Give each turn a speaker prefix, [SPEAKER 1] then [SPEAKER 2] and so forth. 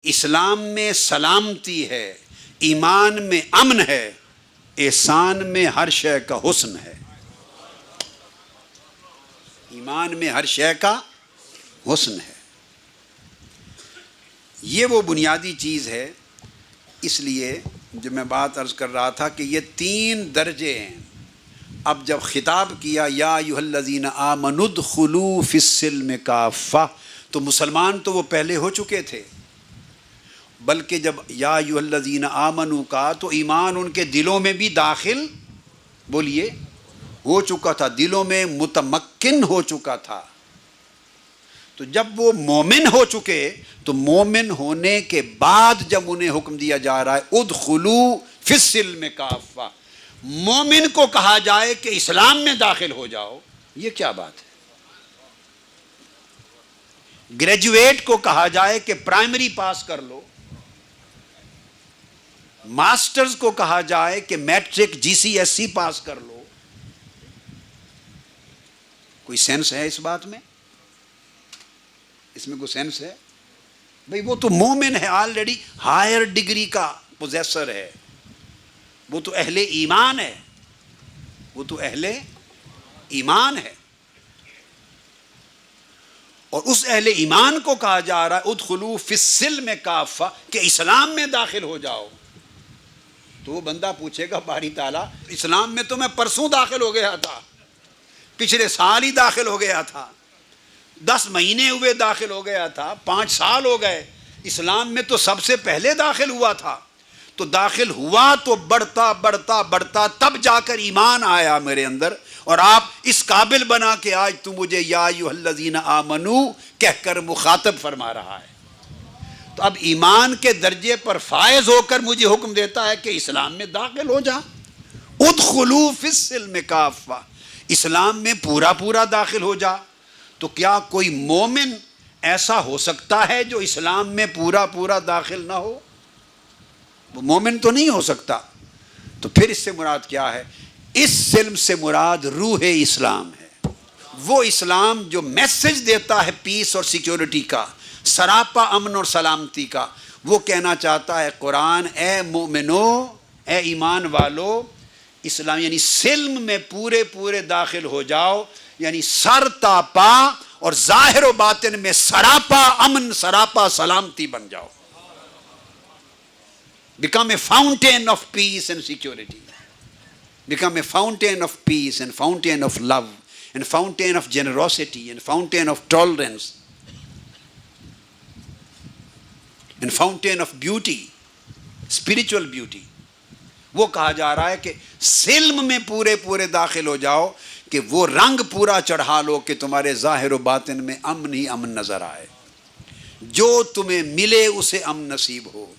[SPEAKER 1] اسلام میں سلامتی ہے، ایمان میں امن ہے، احسان میں ہر شے کا حسن ہے۔ ایمان میں ہر شے کا حسن ہے، یہ وہ بنیادی چیز ہے۔ اس لیے جو میں بات عرض کر رہا تھا کہ یہ 3 درجے ہیں۔ اب جب خطاب کیا یا ایھا الذین آمنوا ادخلوا فی السلم کافہ، تو مسلمان تو وہ پہلے ہو چکے تھے، بلکہ جب یا ایھا الذین آمنوا کا تو ایمان ان کے دلوں میں بھی داخل بولیے ہو چکا تھا، دلوں میں متمکن ہو چکا تھا۔ تو جب وہ مومن ہو چکے تو مومن ہونے کے بعد جب انہیں حکم دیا جا رہا ہے ادخلوا فی السلم کافہ، مومن کو کہا جائے کہ اسلام میں داخل ہو جاؤ، یہ کیا بات ہے؟ گریجویٹ کو کہا جائے کہ پرائمری پاس کر لو، ماسٹرز کو کہا جائے کہ میٹرک GCSE پاس کر لو، کوئی سینس ہے اس بات میں؟ اس میں کوئی سینس ہے؟ بھئی وہ تو مومن ہے، آلریڈی ہائر ڈگری کا پوزیسر ہے، وہ تو اہل ایمان ہے، وہ تو اہل ایمان ہے۔ اور اس اہل ایمان کو کہا جا رہا ہے ادخلوا فی السلم کافہ، کہ اسلام میں داخل ہو جاؤ۔ تو وہ بندہ پوچھے گا باری تعالیٰ اسلام میں تو میں پرسوں داخل ہو گیا تھا، پچھلے سال ہی داخل ہو گیا تھا، 10 مہینے ہوئے داخل ہو گیا تھا، 5 سال ہو گئے، اسلام میں تو سب سے پہلے داخل ہوا تھا۔ تو داخل ہوا تو بڑھتا بڑھتا بڑھتا تب جا کر ایمان آیا میرے اندر، اور آپ اس قابل بنا کہ آج تو مجھے یا ایھا الذین آمنوا کہہ کر مخاطب فرما رہا ہے۔ تو اب ایمان کے درجے پر فائز ہو کر مجھے حکم دیتا ہے کہ اسلام میں داخل ہو جا، ادخلوا فی السلم کافہ، اسلام میں پورا پورا داخل ہو جا۔ تو کیا کوئی مومن ایسا ہو سکتا ہے جو اسلام میں پورا پورا داخل نہ ہو؟ وہ مومن تو نہیں ہو سکتا۔ تو پھر اس سے مراد کیا ہے؟ اس سلم سے مراد روح اسلام ہے، وہ اسلام جو میسج دیتا ہے پیس اور سیکیورٹی کا، سراپا امن اور سلامتی کا۔ وہ کہنا چاہتا ہے قرآن، اے مومنو، اے ایمان والو، اسلام یعنی سلم میں پورے پورے داخل ہو جاؤ، یعنی سر تا پا اور ظاہر و باطن میں سراپا امن، سراپا سلامتی بن جاؤ۔ Become a fountain of peace and security. Become a fountain of peace and fountain of love and fountain of generosity and fountain of tolerance and fountain of beauty, spiritual beauty. وہ کہا جا رہا ہے کہ سلم میں پورے پورے داخل ہو جاؤ کہ وہ رنگ پورا چڑھا لو کہ تمہارے ظاہر و باطن میں امن ہی امن نظر آئے، جو تمہیں ملے اسے امن نصیب ہو۔